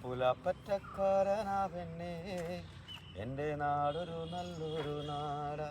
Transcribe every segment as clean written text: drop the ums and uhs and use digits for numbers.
പുലപ്പറ്റക്കാരനാ പെണ്ണേ, എൻ്റെ നാടൊരു നല്ലൊരു നാടാ.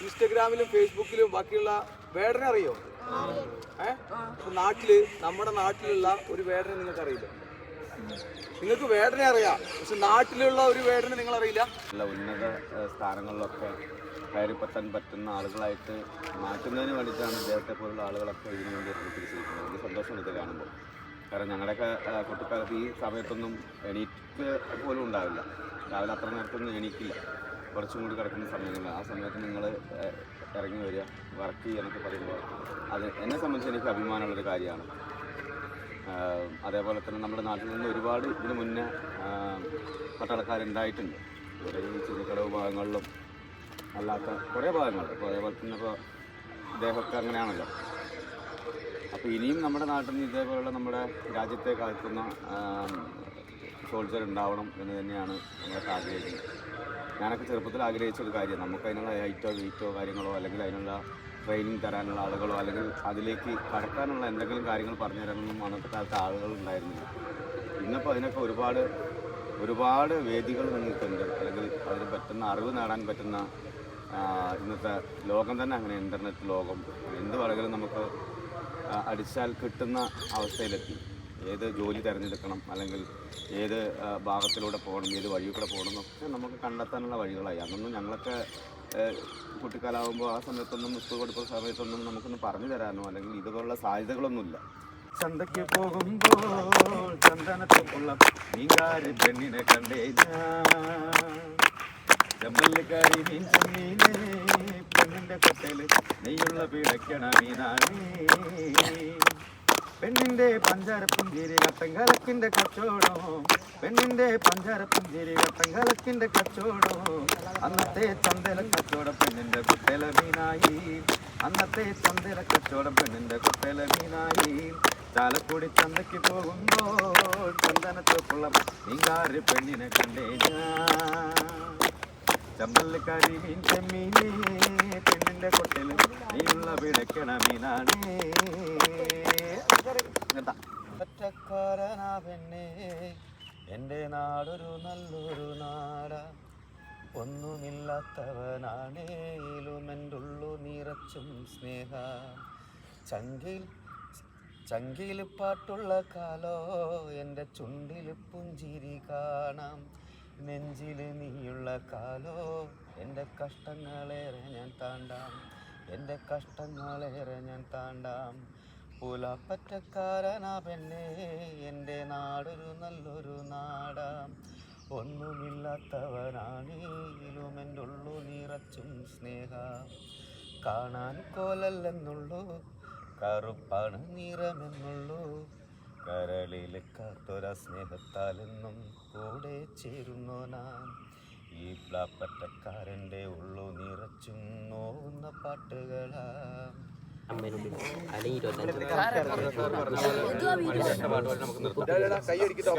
ഇൻസ്റ്റഗ്രാമിലും ഫേസ്ബുക്കിലും ബാക്കിയുള്ള വേടനെ അറിയോ? നാട്ടില് നമ്മുടെ നാട്ടിലുള്ള ഒരു വേടനെ നിങ്ങൾക്ക് അറിയില്ല. നിങ്ങൾക്ക് വേടനെ അറിയാം, പക്ഷെ നാട്ടിലുള്ള ഒരു വേടനെ നിങ്ങൾ അറിയില്ല. നല്ല ഉന്നത സ്ഥാനങ്ങളിലൊക്കെ കയറിപ്പറ്റാൻ പറ്റുന്ന ആളുകളായിട്ട് മാറ്റുന്നതിന് വേണ്ടിയിട്ടാണ് ഇദ്ദേഹത്തെ പോലുള്ള ആളുകളൊക്കെ ഇതിനു വേണ്ടി തിരിച്ചിരിക്കുന്നത്. വലിയ സന്തോഷം ഇത് കാണുമ്പോൾ. കാരണം ഞങ്ങളുടെയൊക്കെ കുട്ടിക്കാലത്ത് ഈ സമയത്തൊന്നും എണീറ്റ് പോലും ഉണ്ടാവില്ല. രാവിലെ അത്ര നേരത്തൊന്നും എണീക്കില്ല. കുറച്ചും കൂടി കിടക്കുന്ന സമയങ്ങളിൽ ആ സമയത്ത് നിങ്ങൾ ഇറങ്ങി വരിക, വർക്ക് ചെയ്യുക എന്നൊക്കെ പറയുമ്പോൾ അത് എന്നെ സംബന്ധിച്ച് എനിക്ക് അഭിമാനമുള്ളൊരു കാര്യമാണ്. അതേപോലെ തന്നെ നമ്മുടെ നാട്ടിൽ നിന്ന് ഒരുപാട് ഇതിന് മുന്നേ പട്ടാളക്കാരുണ്ടായിട്ടുണ്ട്. ഇവിടെ ഈ ചിന്നക്കടവ് ഭാഗങ്ങളിലും അല്ലാത്ത കുറേ ഭാഗങ്ങൾ. അപ്പോൾ അതേപോലെ തന്നെ ഇപ്പോൾ ഇദ്ദേഹമൊക്കെ അങ്ങനെയാണല്ലോ. അപ്പോൾ ഇനിയും നമ്മുടെ നാട്ടിൽ നിന്ന് ഇതേപോലുള്ള നമ്മുടെ രാജ്യത്തെ കാക്കുന്ന സോൾജർ ഉണ്ടാവണം എന്ന് തന്നെയാണ് നമ്മളൊക്കെ ആഗ്രഹിക്കുന്നത്. ഞാനൊക്കെ ചെറുപ്പത്തിൽ ആഗ്രഹിച്ചൊരു കാര്യം, നമുക്ക് അതിനുള്ള ഹൈറ്റോ വെയിറ്റോ കാര്യങ്ങളോ അല്ലെങ്കിൽ അതിനുള്ള ട്രെയിനിങ് തരാനുള്ള ആളുകളോ അല്ലെങ്കിൽ അതിലേക്ക് കടക്കാനുള്ള എന്തെങ്കിലും കാര്യങ്ങൾ പറഞ്ഞു തരാനൊന്നും അന്നത്തെ കാലത്ത് ആളുകൾ ഉണ്ടായിരുന്നില്ല. ഇന്നിപ്പോൾ അതിനൊക്കെ ഒരുപാട് വേദികൾ നിങ്ങൾക്കുണ്ട്. അല്ലെങ്കിൽ അതിന് പറ്റുന്ന അറിവ് നേടാൻ പറ്റുന്ന ഇന്നത്തെ ലോകം തന്നെ അങ്ങനെ, ഇൻ്റർനെറ്റ് ലോകം എന്ത് വേണമെങ്കിലും നമുക്ക് അടിച്ചാൽ കിട്ടുന്ന അവസ്ഥയിലെത്തി. ഏത് ജോലി തിരഞ്ഞെടുക്കണം, അല്ലെങ്കിൽ ഏത് ഭാഗത്തിലൂടെ പോകണം, ഏത് വഴി കൂടെ പോകണം എന്നൊക്കെ നമുക്ക് കണ്ടെത്താനുള്ള വഴികളായി. അതൊന്നും ഞങ്ങളൊക്കെ കുട്ടിക്കാലാവുമ്പോൾ ആ സമയത്തൊന്നും സ്കൂൾ പഠിക്കുന്ന സമയത്തൊന്നും നമുക്കൊന്നും പറഞ്ഞു തരാനോ അല്ലെങ്കിൽ ഇതുപോലുള്ള സാധ്യതകളൊന്നുമില്ല. ചന്തയ്ക്ക് പോകുമ്പോൾ ചന്ദനത്തുള്ള നീങ്കാരി പെണ്ണിനെ കണ്ടേ ചെമ്പല്ലിക്കാരി മീൻ ചെമ്മീനെ പെണ്ണിൻ്റെ കൊട്ടയിൽ നെയ്യുള്ള പിടയ്ക്കണ മീനാണേ. പെണ്ണിൻ്റെ പഞ്ചാരപ്പുഞ്ചിരി കട്ടങ്കലക്കിൻ്റെ കച്ചോടോ, പെണ്ണിൻ്റെ പഞ്ചാരപ്പുഞ്ചിരി കട്ടങ്കലക്കിൻ്റെ കച്ചോടോ. അന്നത്തെ ചന്തല കച്ചവടം പെണ്ണിൻ്റെ കൊട്ടയില മീനായി, അന്നത്തെ ചന്തല കച്ചവടം പെണ്ണിൻ്റെ കൊട്ടയില മീനായി. ചാലക്കുടി ചന്തയ്ക്ക് പോകുമ്പോൾ ചന്ദനത്തോപ്പുള്ള നീങ്കാരി പെണ്ണിനെ കണ്ടേ ഞാൻ. ചമ്പല്ലിക്കാരി മീൻ ചെമ്മീനേ പെണ്ണിൻ്റെ കൊട്ടയിൽ നീയുള്ള പിടയ്ക്കണ മീനാണേ. ഒറ്റക്കാരനാ പെണ്ണേ, എൻ്റെ നാടൊരു നല്ലൊരു നാടാ. ഒന്നുമില്ലാത്തവനാണേലും എൻ്റെ ഉള്ളു നിറച്ചും സ്നേഹ. ചങ്കിൽ പാട്ടുള്ള കാലോ എൻ്റെ ചുണ്ടിൽ പുഞ്ചിരി കാണാം. നെഞ്ചിൽ നീയുള്ള കാലോ എൻ്റെ കഷ്ടങ്ങളേറെ ഞാൻ താണ്ടാം, എൻ്റെ കഷ്ടങ്ങളേറെ ഞാൻ താണ്ടാം. പുലപ്പറ്റക്കാരനാ പെണ്ണേ, എൻ്റെ നാടൊരു നല്ലൊരു നാടാം. ഒന്നുമില്ലാത്തവനാണേലും എൻ്റെ ഉള്ളു നിറച്ചും സ്നേഹ. കാണാൻ കോലല്ലെന്നുള്ളൂ, കറുപ്പാണ് നിറമെന്നുള്ളൂ. കരളിൽ കാത്തൊര സ്നേഹത്താലെന്നും കൂടെ ചേരുന്നോ നാം. ഈ പ്ലാപ്പറ്റക്കാരൻ്റെ ഉള്ളു നിറച്ചും നോവുന്ന പാട്ടുകളാ. കൈ അടിക്കട്ടോ.